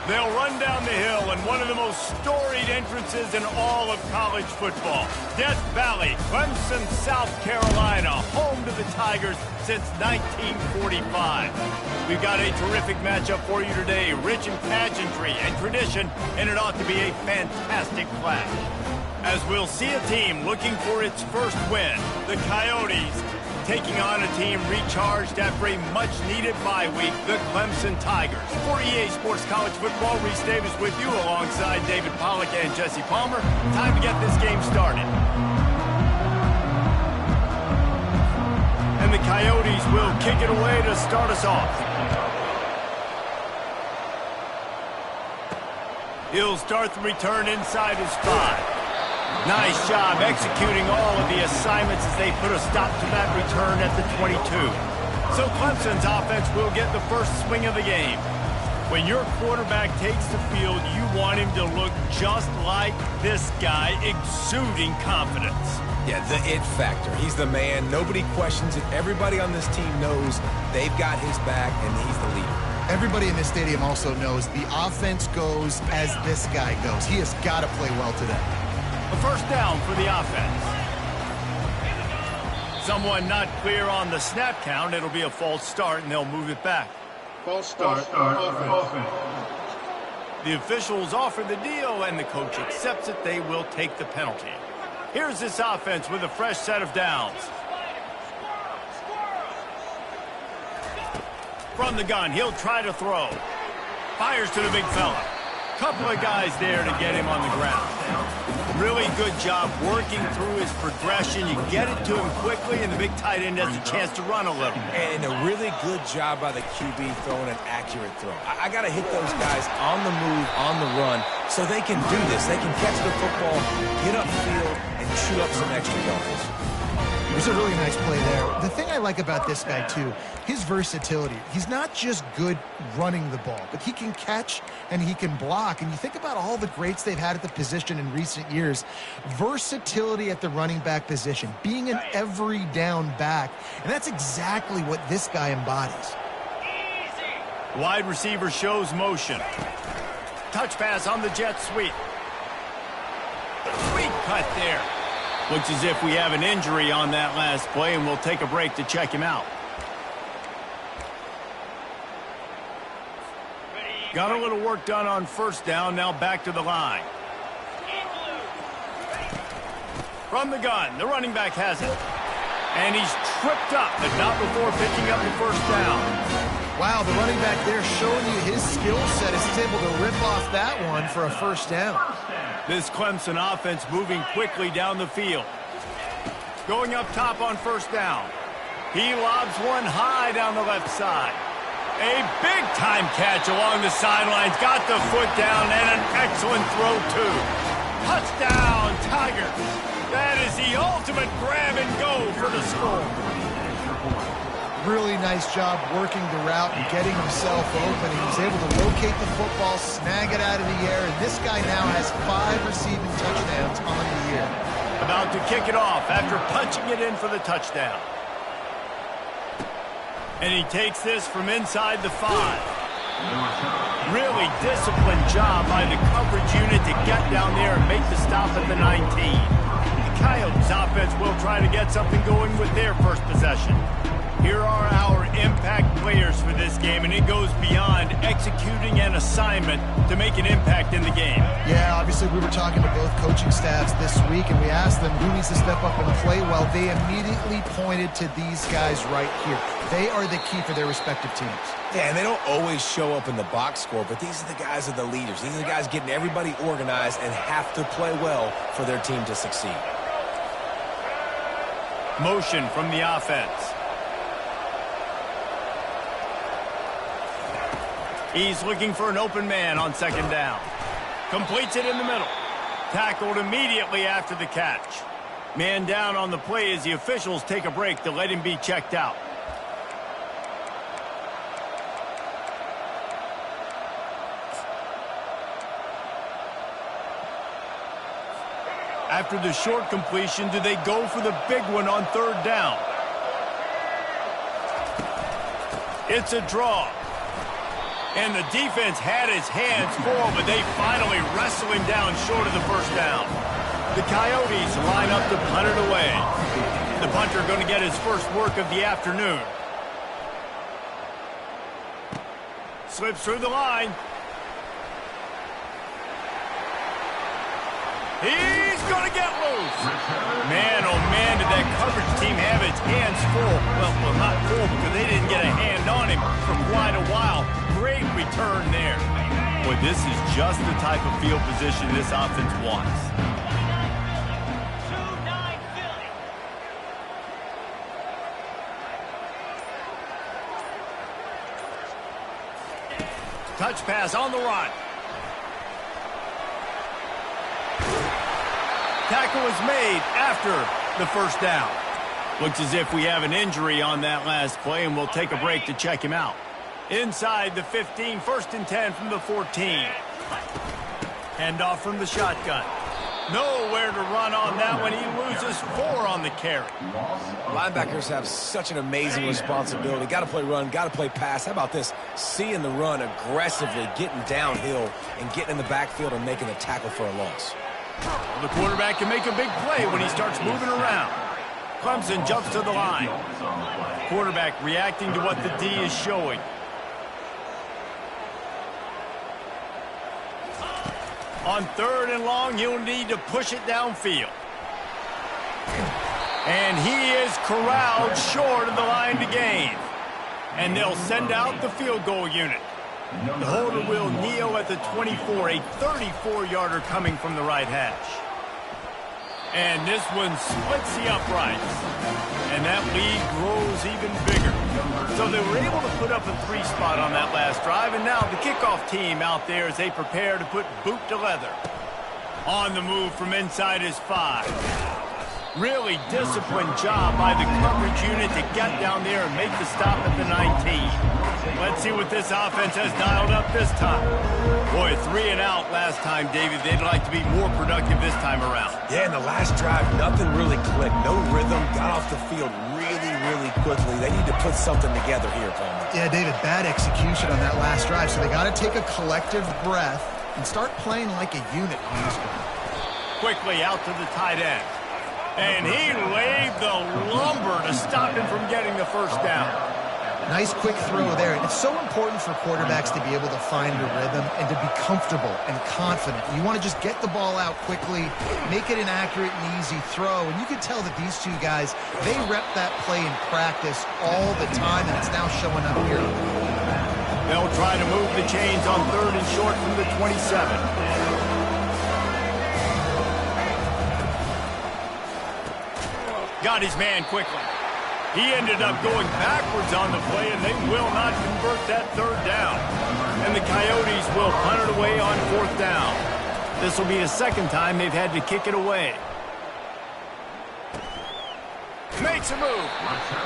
They'll run down the hill in one of the most storied entrances in all of college football. Death Valley, Clemson, South Carolina, home to the Tigers since 1945. We've got a terrific matchup for you today, rich in pageantry and tradition, and it ought to be a fantastic clash. As we'll see a team looking for its first win, the Coyotes taking on a team recharged after a much-needed bye week, the Clemson Tigers. For EA Sports College Football, Reese Davis with you alongside David Pollack and Jesse Palmer. Time to get this game started. And the Coyotes will kick it away to start us off. He'll start the return inside his 5. Nice job executing all of the assignments as they put a stop to that return at the 22. So Clemson's offense will get the first swing of the game. When your quarterback takes the field, you want him to look just like this guy, exuding confidence. Yeah, the it factor. He's the man. Nobody questions it. Everybody on this team knows they've got his back, and he's the leader. Everybody in this stadium also knows the offense goes as this guy goes. He has got to play well today. A first down for the offense. Someone not clear on the snap count. It'll be a false start, and they'll move it back. False start. Offense. The officials offer the deal, and the coach accepts it. They will take the penalty. Here's this offense with a fresh set of downs. From the gun, he'll try to throw. Fires to the big fella. Couple of guys there to get him on the ground. Really good job working through his progression. You get it to him quickly, and the big tight end has a chance to run a little. And a really good job by the QB throwing an accurate throw. I got to hit those guys on the move, on the run, so they can do this. They can catch the football, get upfield, and chew up some extra yards. It was a really nice play there. The thing I like about this guy, too, his versatility. He's not just good running the ball, but he can catch and he can block. And you think about all the greats they've had at the position in recent years. Versatility at the running back position, being an every down back. And that's exactly what this guy embodies. Wide receiver shows motion. Touch pass on the jet sweep. Sweet cut there. Looks as if we have an injury on that last play, and we'll take a break to check him out. Got a little work done on first down, now back to the line. From the gun, the running back has it. And he's tripped up, but not before picking up the first down. Wow, the running back there showing you his skill set is able to rip off that one for a first down. This Clemson offense moving quickly down the field. Going up top on first down. He lobs one high down the left side. A big-time catch along the sidelines. Got the foot down and an excellent throw, too. Touchdown, Tigers. That is the ultimate grab and go for the score. Really nice job working the route and getting himself open. He was able to locate the football, snag it out of the air, and this guy now has 5 receiving touchdowns on the year. About to kick it off after punching it in for the touchdown. And he takes this from inside the 5. Really disciplined job by the coverage unit to get down there and make the stop at the 19. The Coyotes offense will try to get something going with their first possession. Here are our impact players for this game, and it goes beyond executing an assignment to make an impact in the game. Yeah, obviously we were talking to both coaching staffs this week, and we asked them who needs to step up and play well. They immediately pointed to these guys right here. They are the key for their respective teams. Yeah, and they don't always show up in the box score, but these are the guys that are the leaders. These are the guys getting everybody organized and have to play well for their team to succeed. Motion from the offense. He's looking for an open man on second down. Completes it in the middle. Tackled immediately after the catch. Man down on the play as the officials take a break to let him be checked out. After the short completion, do they go for the big one on third down? It's a draw. And the defense had his hands full, but they finally wrestle him down short of the first down. The Coyotes line up to punt it away. The punter going to get his first work of the afternoon. Slips through the line. He's going to get loose. Man, oh man, did that coverage team have its hands full. Well, not full because they didn't get a hand on him for quite a while. Great return there. Boy, this is just the type of field position this offense wants. Touch pass on the run. Tackle was made after the first down. Looks as if we have an injury on that last play, and we'll take a break to check him out. Inside the 15, 1st and 10 from the 14. Handoff from the shotgun. Nowhere to run on that one. He loses 4 on the carry. Linebackers have such an amazing responsibility. Got to play run, got to play pass. How about this? Seeing the run aggressively, getting downhill, and getting in the backfield and making the tackle for a loss. The quarterback can make a big play when he starts moving around. Clemson jumps to the line. Quarterback reacting to what the D is showing. On 3rd and long, he'll need to push it downfield. And he is corralled short of the line to gain. And they'll send out the field goal unit. The holder will kneel at the 24, a 34-yarder coming from the right hash. And this one splits the uprights. And that lead grows even bigger. So they were able to put up a 3 spot on that last drive, and now the kickoff team out there as they prepare to put boot to leather. On the move from inside his 5. Really disciplined job by the coverage unit to get down there and make the stop at the 19. Let's see what this offense has dialed up this time. Boy, 3 and out last time, David. They'd like to be more productive this time around. Yeah, in the last drive, nothing really clicked. No rhythm, got off the field really quickly. They need to put something together here, Palmer. Yeah, David, bad execution on that last drive, so they got to take a collective breath and start playing like a unit on this one. Quickly out to the tight end. And he laid the lumber to stop him from getting the first down. Nice quick throw there. It's so important for quarterbacks to be able to find a rhythm and to be comfortable and confident. You want to just get the ball out quickly, make it an accurate and easy throw. And you can tell that these two guys, they rep that play in practice all the time, and it's now showing up here. They'll try to move the chains on 3rd and short from the 27. Got his man quickly. He ended up going backwards on the play, and they will not convert that 3rd down. And the Coyotes will punt it away on 4th down. This will be the 2nd time they've had to kick it away. Makes a move.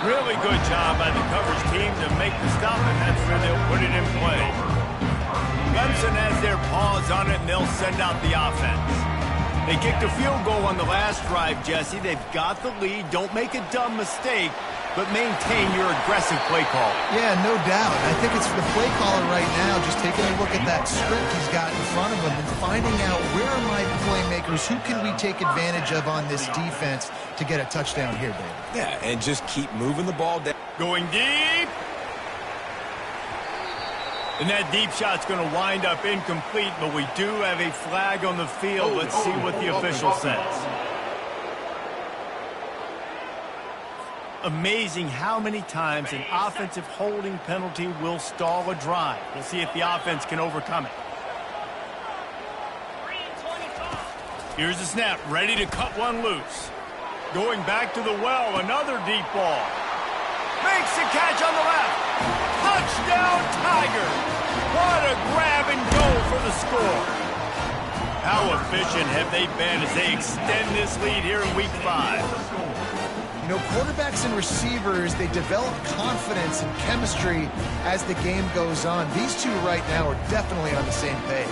Really good job by the coverage team to make the stop, and that's where they'll put it in play. Clemson has their paws on it, and they'll send out the offense. They kicked a field goal on the last drive, Jesse. They've got the lead. Don't make a dumb mistake, but maintain your aggressive play call. Yeah, no doubt. I think it's the play caller right now just taking a look at that script he's got in front of him and finding out where are my playmakers, who can we take advantage of on this defense to get a touchdown here, David. Yeah, and just keep moving the ball down. Going deep. And that deep shot's going to wind up incomplete, but we do have a flag on the field. Let's see what the official says. Amazing how many times an offensive holding penalty will stall a drive. We'll see if the offense can overcome it. Here's the snap, ready to cut one loose. Going back to the well, another deep ball. Makes the catch on the left. Touchdown, Tigers! What a grab and go for the score. How efficient have they been as they extend this lead here in Week 5? You know, quarterbacks and receivers, they develop confidence and chemistry as the game goes on. These two right now are definitely on the same page.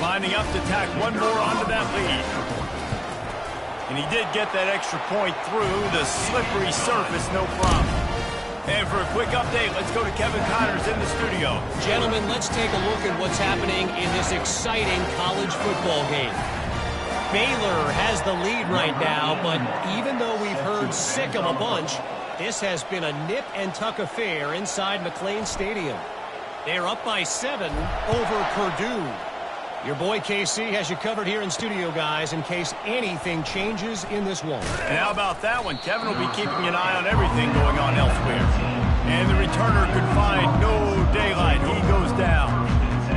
Lining up to tack one more onto that lead. And he did get that extra point through the slippery surface, no problem. And for a quick update, let's go to Kevin Connors in the studio. Gentlemen, let's take a look at what's happening in this exciting college football game. Baylor has the lead right now, but even though we've heard sick of a bunch, this has been a nip-and-tuck affair inside McLean Stadium. They're up by 7 over Purdue. Your boy KC has you covered here in studio, guys, in case anything changes in this one. And how about that one? Kevin will be keeping an eye on everything going on elsewhere. And the returner could find no daylight. He goes down.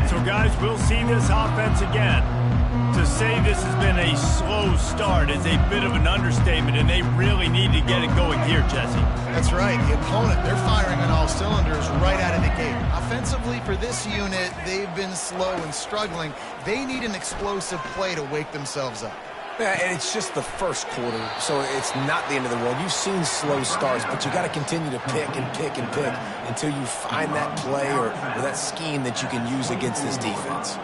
So, guys, we'll see this offense again. To say this has been a slow start is a bit of an understatement, and they really need to get it going here, Jesse. That's right. The opponent, they're firing on all cylinders right out of the gate. Offensively, for this unit, they've been slow and struggling. They need an explosive play to wake themselves up. Yeah, and it's just the first quarter, so it's not the end of the world. You've seen slow starts, but you got to continue to pick and pick and pick until you find that play or that scheme that you can use against this defense.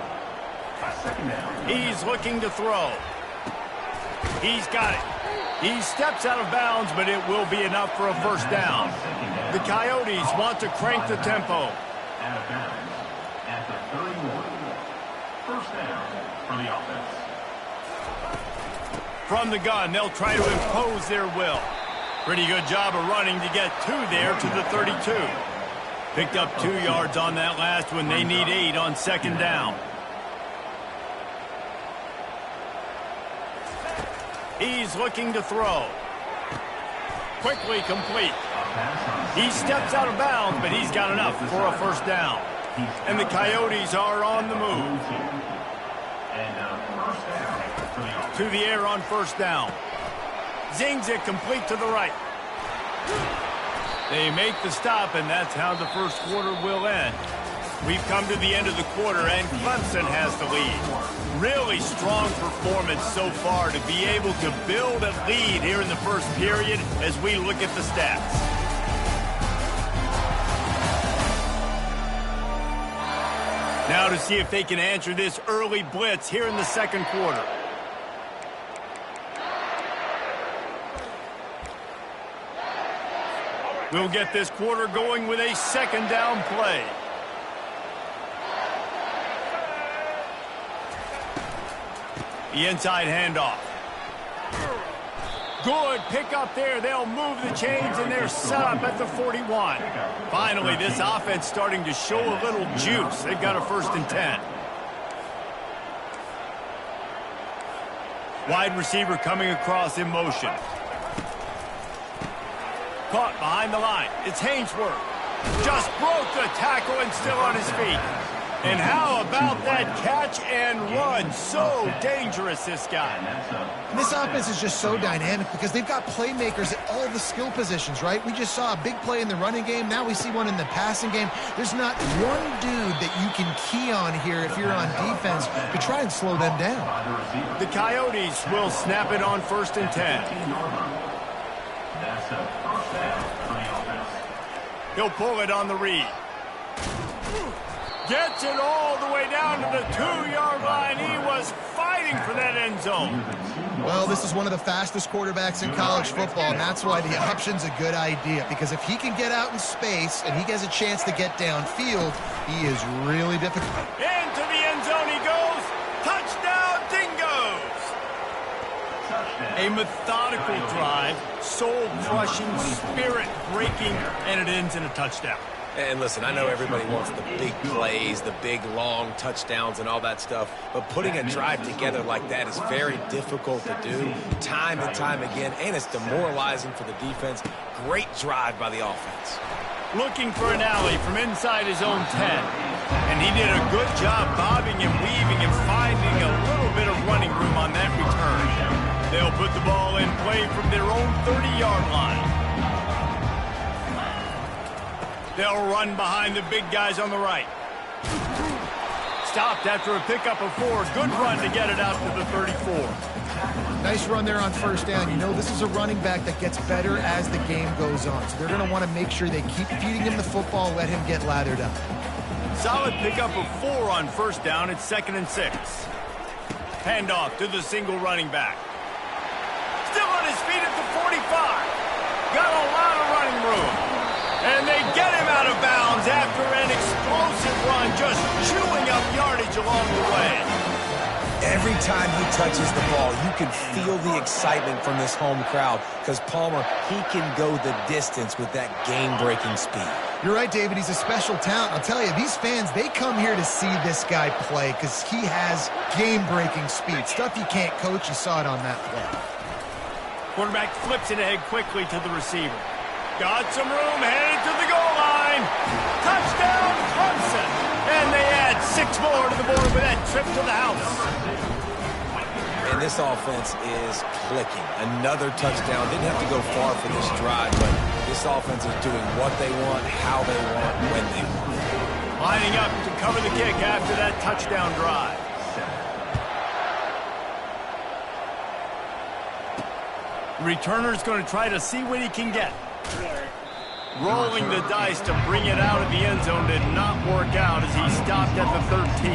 He's looking to throw. He's got it. He steps out of bounds, but it will be enough for a first down. The Coyotes want to crank the tempo. Out of bounds at the 31. First down for the offense. From the gun, they'll try to impose their will. Pretty good job of running to get 2 there to the 32. Picked up 2 yards on that last one. They need 8 on second down. He's looking to throw. Quickly complete. He steps out of bounds, but he's got enough for a first down. And the Coyotes are on the move. To the air on first down. Zings it complete to the right. They make the stop, and that's how the first quarter will end. We've come to the end of the quarter, and Clemson has the lead. Really strong performance so far to be able to build a lead here in the first period as we look at the stats. Now to see if they can answer this early blitz here in the second quarter. We'll get this quarter going with a second down play. The inside handoff. Good pick up there. They'll move the chains, and they're set up at the 41. Finally, this offense starting to show a little juice. They've got a 1st and 10. Wide receiver coming across in motion. Caught behind the line. It's Hainsworth. Just broke the tackle and still on his feet. And how about that catch and run? So dangerous, this guy. And this offense is just so dynamic because they've got playmakers at all the skill positions, right? We just saw a big play in the running game. Now we see one in the passing game. There's not one dude that you can key on here if you're on defense to try and slow them down. The Coyotes will snap it on 1st and 10. That's a first down for the offense. He'll pull it on the read. Gets it all the way down to the 2-yard line. He was fighting for that end zone. Well, this is one of the fastest quarterbacks in college football, and that's why the option's a good idea. Because if he can get out in space and he has a chance to get downfield, he is really difficult. Into the end zone he goes. Touchdown, Dingoes! A methodical drive, soul-crushing, spirit-breaking, and it ends in a touchdown. And listen, I know everybody wants the big plays, the big, long touchdowns and all that stuff, but putting a drive together like that is very difficult to do time and time again, and it's demoralizing for the defense. Great drive by the offense. Looking for an alley from inside his own 10. And he did a good job bobbing and weaving and finding a little bit of running room on that return. They'll put the ball in play from their own 30-yard line. They'll run behind the big guys on the right. Stopped after a pickup of 4. Good run to get it out to the 34. Nice run there on first down. You know, this is a running back that gets better as the game goes on. So they're going to want to make sure they keep feeding him the football, let him get lathered up. Solid pickup of 4 on first down. It's 2nd and 6. Handoff to the single running back. Still on his feet at the 45. Got a lot of running room. And they get him out of bounds after an explosive run, just chewing up yardage along the way. Every time he touches the ball, you can feel the excitement from this home crowd because Palmer, he can go the distance with that game-breaking speed. You're right, David. He's a special talent. I'll tell you, these fans, they come here to see this guy play because he has game-breaking speed. Stuff you can't coach. You saw it on that play. Quarterback flips it ahead quickly to the receiver. Got some room, headed to the goal line. Touchdown, Clemson. And they add 6 more to the board with that trip to the house. And this offense is clicking. Another touchdown. Didn't have to go far for this drive, but this offense is doing what they want, how they want, when they want. Lining up to cover the kick after that touchdown drive. Returner's going to try to see what he can get. Rolling the dice to bring it out of the end zone did not work out as he stopped at the 13.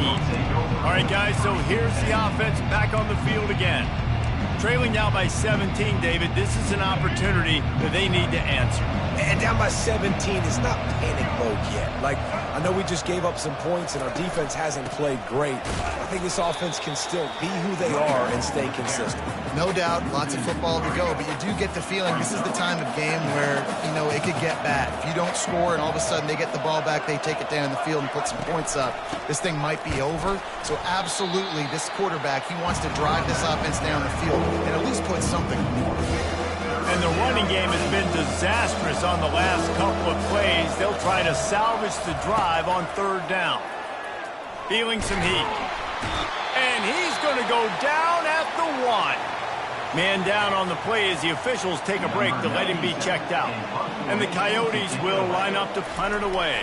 All right, guys, so here's the offense back on the field again. Trailing now by 17, David, this is an opportunity that they need to answer. And down by 17 is not panic mode yet. Like, I know we just gave up some points and our defense hasn't played great. I think this offense can still be who they are and stay consistent. No doubt, lots of football to go, but you do get the feeling this is the time of game where, you know, it could get bad. If you don't score and all of a sudden they get the ball back, they take it down the field and put some points up, this thing might be over. So absolutely, this quarterback, he wants to drive this offense down the field and at least put something more. And the running game has been disastrous on the last couple of plays. They'll try to salvage the drive on 3rd down. Feeling some heat. And he's going to go down at the 1. Man down on the play as the officials take a break to let him be checked out. And the Coyotes will line up to punt it away.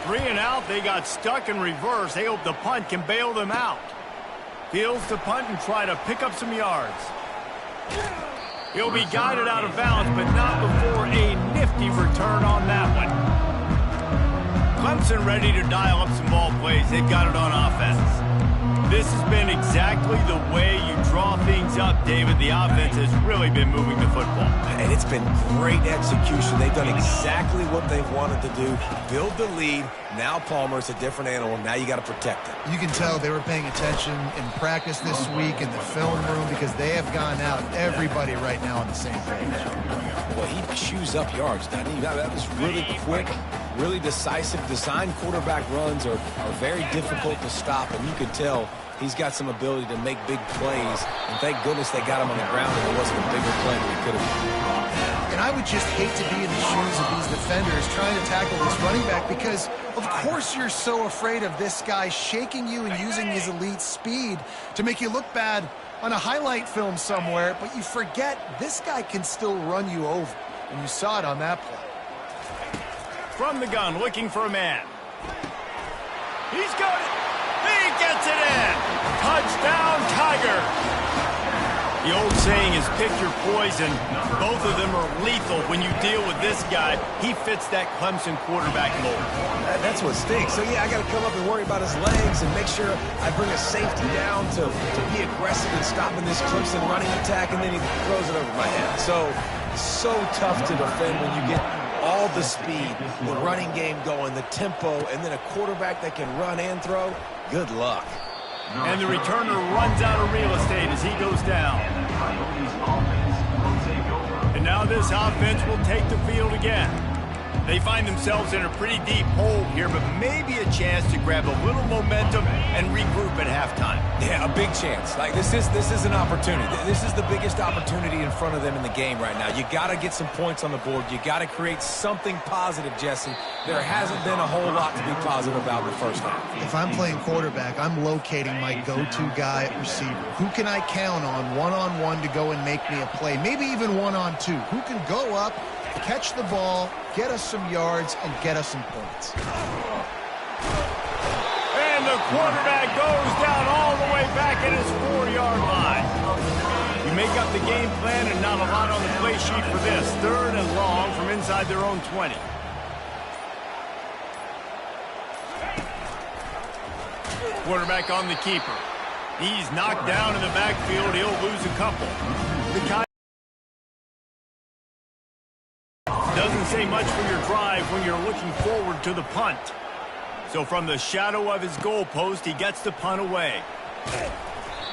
3 and out, they got stuck in reverse. They hope the punt can bail them out. Fields to punt and try to pick up some yards. He'll be guided out of bounds, but not before a nifty return on that one. Clemson ready to dial up some ball plays. They've got it on offense. This has been exactly the way you draw things up, David. The offense has really been moving the football. And it's been great execution. They've done exactly what they've wanted to do. Build the lead. Now Palmer's a different animal. Now you got to protect it. You can tell they were paying attention in practice this week in the film room because they have gone out, everybody right now on the same page. Well, he chews up yards, doesn't he? That was really quick, really decisive. Design quarterback runs are very difficult to stop, and you could tell he's got some ability to make big plays. And thank goodness they got him on the ground and it wasn't a bigger play than he could have. And I would just hate to be in the shoes of these defenders trying to tackle this running back because, of course, you're so afraid of this guy shaking you and using his elite speed to make you look bad on a highlight film somewhere, but you forget this guy can still run you over. And you saw it on that play. From the gun, looking for a man. He's got it. He gets it in. Touchdown, Tiger. The old saying is pick your poison. Both of them are lethal when you deal with this guy. He fits that Clemson quarterback mold. That's what stinks. So, yeah, I got to come up and worry about his legs and make sure I bring a safety down to be aggressive in stopping this Clemson running attack, and then he throws it over my head. So tough to defend when you get all the speed, the running game going, the tempo, and then a quarterback that can run and throw. Good luck. And the returner runs out of real estate as he goes down. And now this offense will take the field again. They find themselves in a pretty deep hole here, but maybe a chance to grab a little momentum and regroup at halftime. Yeah, a big chance. Like, this is an opportunity. This is the biggest opportunity in front of them in the game right now. You got to get some points on the board. You got to create something positive, Jesse. There hasn't been a whole lot to be positive about in the first half. If I'm playing quarterback, I'm locating my go-to guy at receiver. Who can I count on one-on-one to go and make me a play? Maybe even one-on-two. Who can go up, catch the ball, get us some yards, and get us some points. And the quarterback goes down all the way back at his 4-yard line. You make up the game plan and not a lot on the play sheet for this. 3rd and long from inside their own 20. Quarterback on the keeper. He's knocked down in the backfield. He'll lose a couple. The doesn't doesn't say much for your drive when you're looking forward to the punt. So from the shadow of his goalpost, he gets the punt away.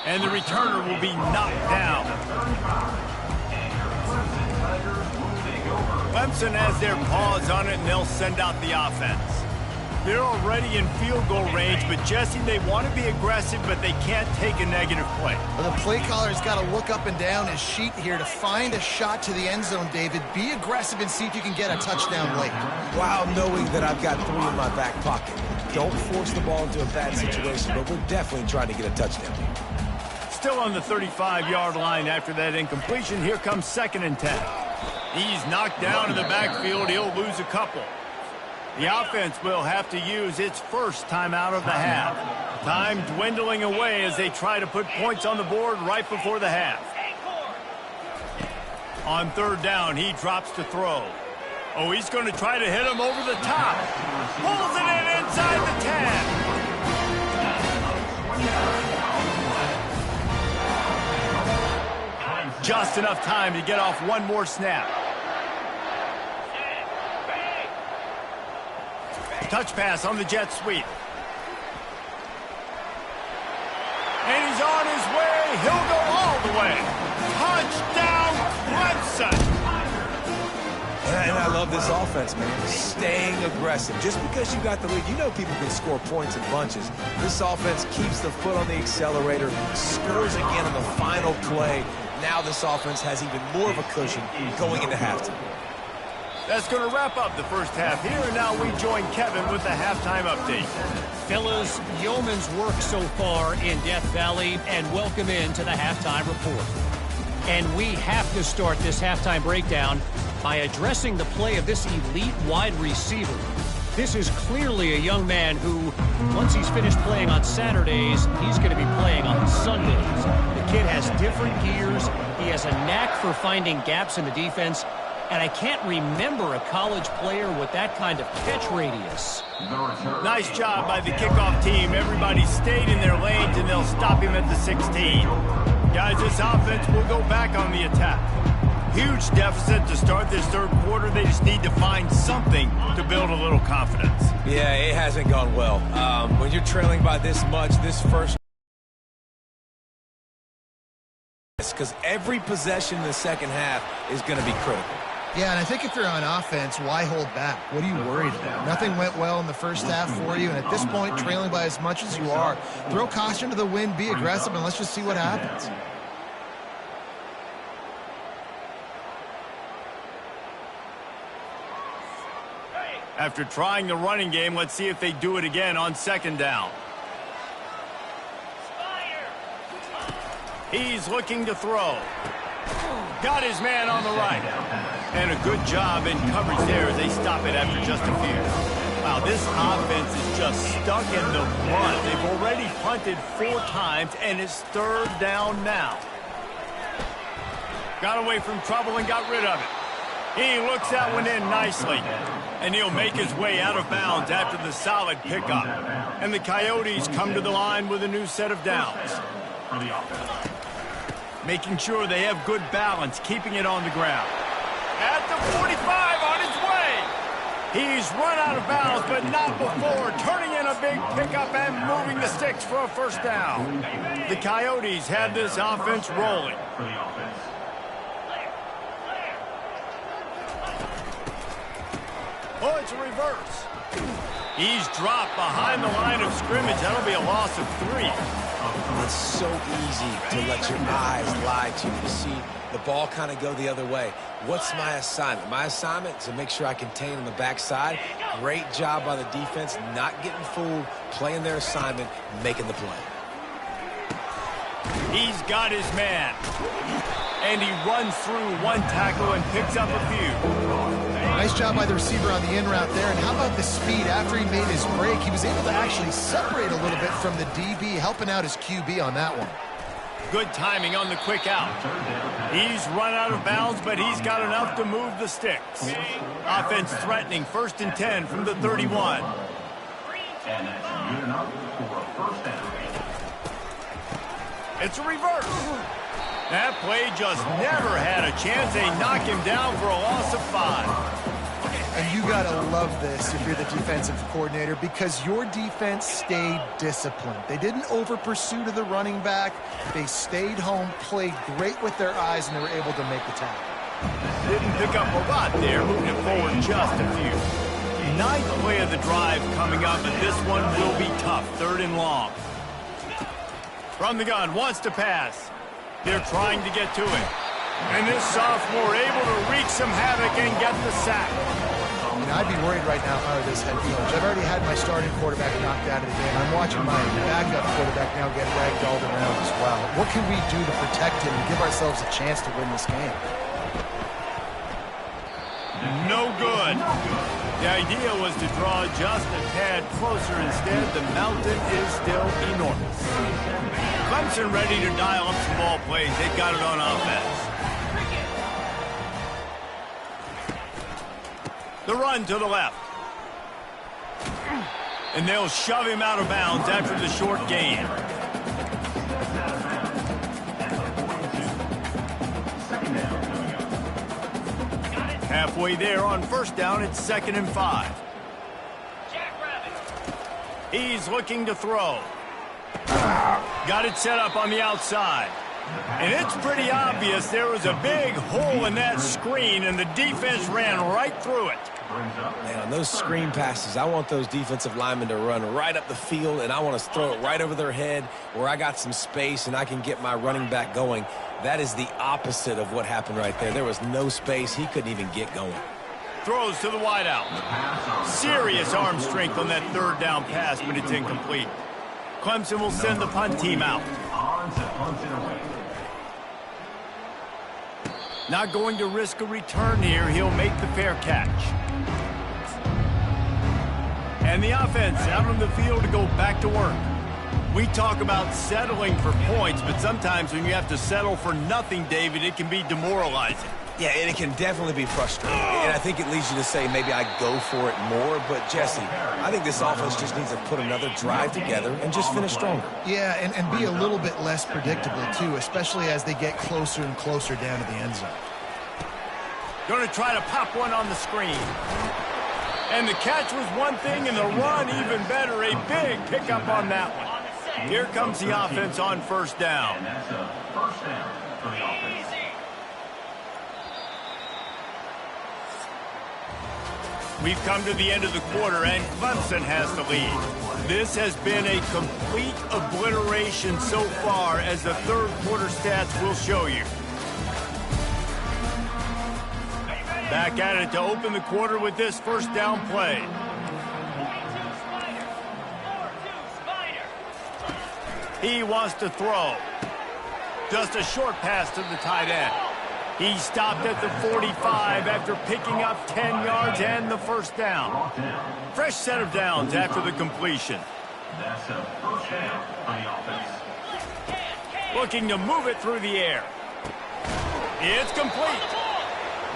And the returner will be knocked down. Clemson has their paws on it, and they'll send out the offense. They're already in field goal range, but Jesse, they want to be aggressive, but they can't take a negative play. Well, the play caller's got to look up and down his sheet here to find a shot to the end zone, David. Be aggressive and see if you can get a touchdown late. While knowing that I've got 3 in my back pocket. Don't force the ball into a bad situation, but we're definitely trying to get a touchdown. Still on the 35-yard line after that incompletion. Here comes 2nd and 10. He's knocked down in the backfield. He'll lose a couple. The offense will have to use its first timeout of the half. Time dwindling away as they try to put points on the board right before the half. On 3rd down, he drops to throw. Oh, he's going to try to hit him over the top. Pulls it in inside the 10. Just enough time to get off one more snap. Touch pass on the jet sweep. And he's on his way. He'll go all the way. Touchdown, Clemson. And I love this offense, man. Staying aggressive. Just because you got the lead, you know people can score points in bunches. This offense keeps the foot on the accelerator, scores again on the final play. Now this offense has even more of a cushion going into halftime. That's going to wrap up the first half here, and now we join Kevin with the halftime update. Fellas, yeoman's work so far in Death Valley, and welcome into the halftime report. And we have to start this halftime breakdown by addressing the play of this elite wide receiver. This is clearly a young man who, once he's finished playing on Saturdays, he's going to be playing on Sundays. The kid has different gears. He has a knack for finding gaps in the defense. And I can't remember a college player with that kind of catch radius. Nice job by the kickoff team. Everybody stayed in their lanes, and they'll stop him at the 16. Guys, this offense will go back on the attack. Huge deficit to start this 3rd quarter. They just need to find something to build a little confidence. Yeah, it hasn't gone well. When you're trailing by this much, this first... Because every possession in the second half is going to be critical. Yeah, and I think if you're on offense, why hold back? What are you worried about? Nothing went well in the first half for you, and at this point, trailing by as much as you are, throw caution to the wind, be aggressive, and let's just see what happens. After trying the running game, let's see if they do it again on 2nd down. He's looking to throw. Got his man on the right. And a good job in coverage there as they stop it after just a few. Wow, this offense is just stuck in the run. They've already punted 4 times, and it's 3rd down now. Got away from trouble and got rid of it. He looks that one in nicely. And he'll make his way out of bounds after the solid pickup. And the Coyotes come to the line with a new set of downs. Making sure they have good balance, keeping it on the ground. At the 45, on his way. He's run out of bounds, but not before turning in a big pickup and moving the sticks for a 1st down. The Coyotes have this offense rolling. Oh, it's a reverse. He's dropped behind the line of scrimmage. That'll be a loss of 3. It's so easy to let your eyes lie to you. You see the ball kind of go the other way. What's my assignment? My assignment is to make sure I contain on the backside. Great job by the defense, not getting fooled, playing their assignment, making the play. He's got his man. And he runs through 1 tackle and picks up a few. Nice job by the receiver on the in route there. And how about the speed after he made his break? He was able to actually separate a little bit from the DB, helping out his QB on that one. Good timing on the quick out. He's run out of bounds, but he's got enough to move the sticks. Offense threatening 1st and 10 from the 31. And that's good enough for a 1st down. It's a reverse. That play just never had a chance. They knock him down for a loss of 5. And you got to love this if you're the defensive coordinator, because your defense stayed disciplined. They didn't over-pursue to the running back. They stayed home, played great with their eyes, and they were able to make the tackle. Didn't pick up a lot there, moving it forward just a few. Ninth play of the drive coming up, and this one will be tough. 3rd and long. From the gun, wants to pass. They're trying to get to it. And this sophomore able to wreak some havoc and get the sack. I'd be worried right now if I were this head coach. I've already had my starting quarterback knocked out of the game. I'm watching my backup quarterback now get ragdolled around as well. What can we do to protect him and give ourselves a chance to win this game? No good. The idea was to draw just a tad closer. Instead, the mountain is still enormous. Clemson ready to dial up some ball plays. They've got it on offense. The run to the left. And they'll shove him out of bounds after the short gain. Halfway there on 1st down, it's 2nd and 5. He's looking to throw. Got it set up on the outside. And it's pretty obvious there was a big hole in that screen, and the defense ran right through it. Man, on those screen passes, I want those defensive linemen to run right up the field, and I want to throw it right over their head where I got some space and I can get my running back going. That is the opposite of what happened right there. There was no space. He couldn't even get going. Throws to the wideout. Serious arm strength on that 3rd down pass, but it's incomplete. Clemson will send the punt team out. Not going to risk a return here. He'll make the fair catch. And the offense out on the field to go back to work. We talk about settling for points, but sometimes when you have to settle for nothing, David, it can be demoralizing. Yeah, and it can definitely be frustrating. And I think it leads you to say maybe I go for it more. But, Jesse, I think this offense just needs to put another drive together and just finish stronger. Yeah, and be a little bit less predictable, too, especially as they get closer and closer down to the end zone. Going to try to pop one on the screen. And the catch was one thing, and the run even better. A big pickup on that one. Here comes the offense on 1st down. And that's a 1st down for the offense. We've come to the end of the quarter, and Clemson has the lead. This has been a complete obliteration so far, as the 3rd quarter stats will show you. Back at it to open the quarter with this 1st down play. He wants to throw. Just a short pass to the tight end. He stopped at the 45 after picking up 10 yards and the 1st down. Fresh set of downs after the completion. That's a 1st down for the offense. Looking to move it through the air. It's complete.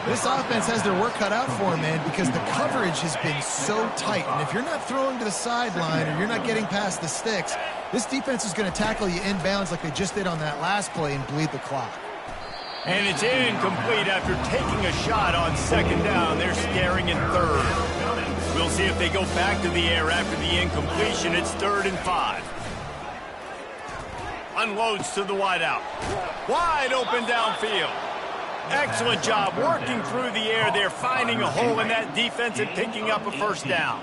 This offense has their work cut out for them, man, because the coverage has been so tight. And if you're not throwing to the sideline or you're not getting past the sticks, this defense is going to tackle you inbounds like they just did on that last play and bleed the clock. And it's incomplete after taking a shot on 2nd down. They're staring in 3rd. We'll see if they go back to the air after the incompletion. It's 3rd and 5. Unloads to the wideout. Wide open downfield. Excellent job working through the air. They're finding a hole in that defense and picking up a 1st down.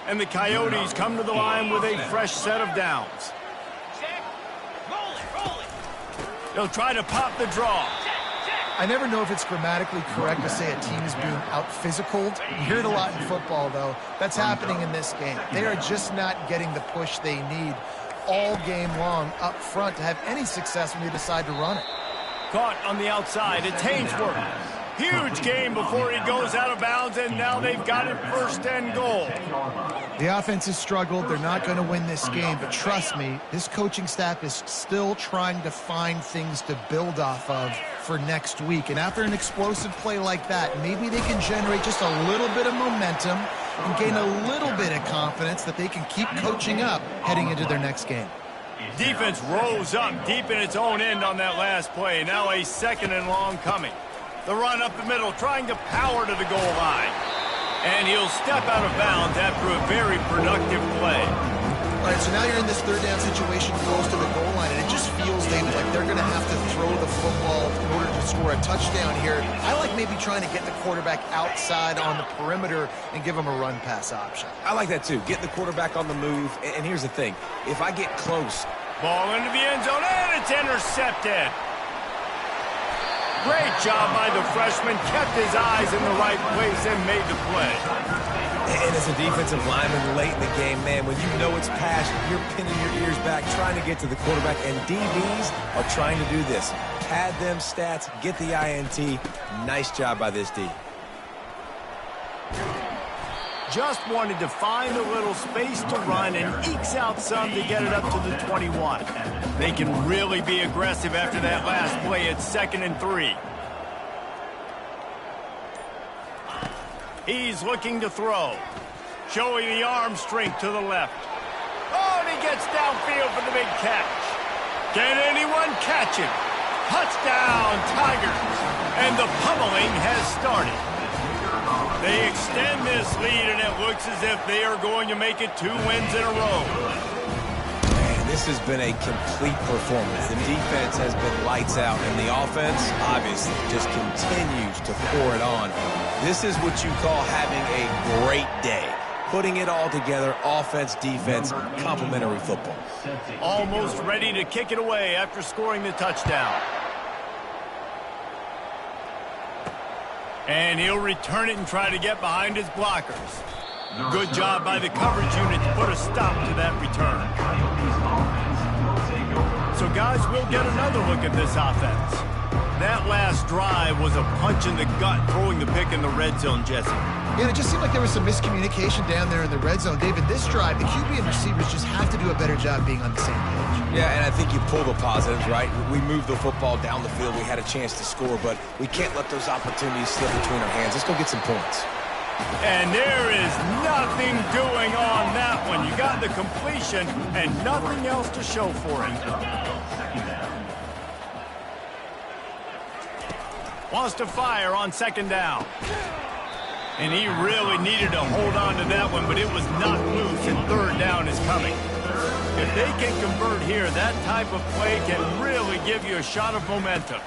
And the Coyotes come to the line with a fresh set of downs. They'll try to pop the draw. I never know if it's grammatically correct to say a team is being out-physicaled. You hear it a lot in football, though. That's happening in this game. They are just not getting the push they need all game long up front to have any success when they decide to run it. Caught on the outside. It's Hainsworth. Huge game before he goes out of bounds, and now they've got it 1st and goal. The offense has struggled. They're not going to win this game, but trust me, this coaching staff is still trying to find things to build off of for next week. And after an explosive play like that, maybe they can generate just a little bit of momentum and gain a little bit of confidence that they can keep coaching up heading into their next game. Defense rose up deep in its own end on that last play. Now a 2nd and long coming. The run up the middle, trying to power to the goal line. And he'll step out of bounds after a very productive play. All right, so now you're in this third down situation close to the goal line, and it just feels, David, like they're going to have to throw the football in order to score a touchdown here. I like maybe trying to get the quarterback outside on the perimeter and give him a run-pass option. I like that, too. Get the quarterback on the move. And here's the thing. If I get close... Ball into the end zone, and it's intercepted. Great job by the freshman. Kept his eyes in the right place and made the play. And as a defensive lineman late in the game, man, when you know it's passion, you're pinning your ears back, trying to get to the quarterback, and DBs are trying to do this. Pad them stats, get the INT. Nice job by this D. Just wanted to find a little space to run and ekes out some to get it up to the 21. They can really be aggressive after that last play at 2nd and 3. He's looking to throw. Showing the arm strength to the left. Oh, and he gets downfield for the big catch. Can anyone catch him? Touchdown, Tigers. And the pummeling has started. They extend this lead, and it looks as if they are going to make it 2 wins in a row. Man, this has been a complete performance. The defense has been lights out, and the offense, obviously, just continues to pour it on. This is what you call having a great day. Putting it all together, offense, defense, complementary football. Almost ready to kick it away after scoring the touchdown. And he'll return it and try to get behind his blockers. Good job by the coverage unit to put a stop to that return. So, guys, we'll get another look at this offense. That last drive was a punch in the gut, throwing the pick in the red zone, Jesse. Yeah, it just seemed like there was some miscommunication down there in the red zone. David, this drive, the QB and receivers just have to do a better job being on the same page. Yeah, and I think you pull the positives, right? We moved the football down the field. We had a chance to score, but we can't let those opportunities slip between our hands. Let's go get some points. And there is nothing doing on that one. You got the completion and nothing else to show for it. Wants to fire on 2nd down. And he really needed to hold on to that one, but it was not loose, and 3rd down is coming. If they can convert here, that type of play can really give you a shot of momentum.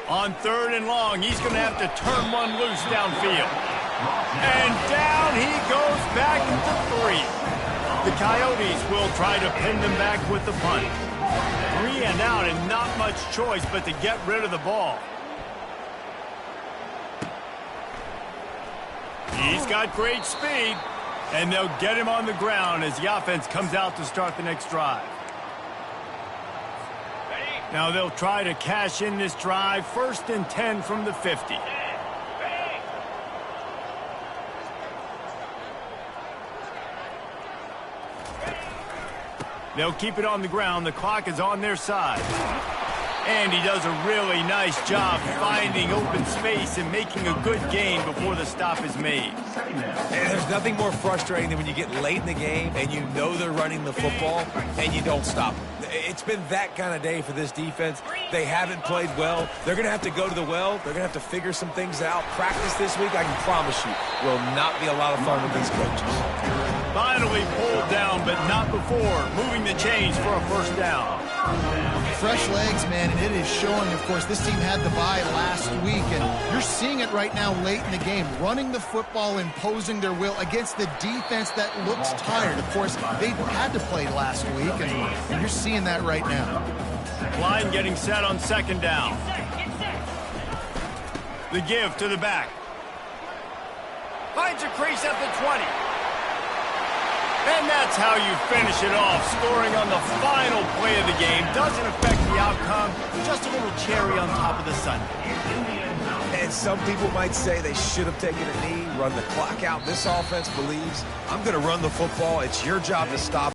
On 3rd and long, he's going to have to turn one loose downfield. And down he goes back into 3. The Coyotes will try to pin them back with the punt. 3 and out, and not much choice but to get rid of the ball. He's got great speed, and they'll get him on the ground as the offense comes out to start the next drive. Now they'll try to cash in this drive, 1st and 10 from the 50. They'll keep it on the ground. The clock is on their side. And he does a really nice job finding open space and making a good gain before the stop is made. And there's nothing more frustrating than when you get late in the game and you know they're running the football and you don't stop them. It's been that kind of day for this defense. They haven't played well. They're going to have to go to the well. They're going to have to figure some things out. Practice this week, I can promise you, will not be a lot of fun with these coaches. Finally pulled down, but not before moving the chains for a 1st down. Fresh legs, man, and it is showing. Of course, this team had the bye last week, and you're seeing it right now late in the game, running the football, imposing their will against the defense that looks tired. Of course, they had to play last week, and you're seeing that right now. Line getting set on 2nd down. The give to the back. Finds a crease at the 20. And that's how you finish it off. Scoring on the final play of the game doesn't affect the outcome. Just a little cherry on top of the sundae. And some people might say they should have taken a knee, run the clock out. This offense believes, I'm going to run the football. It's your job to stop.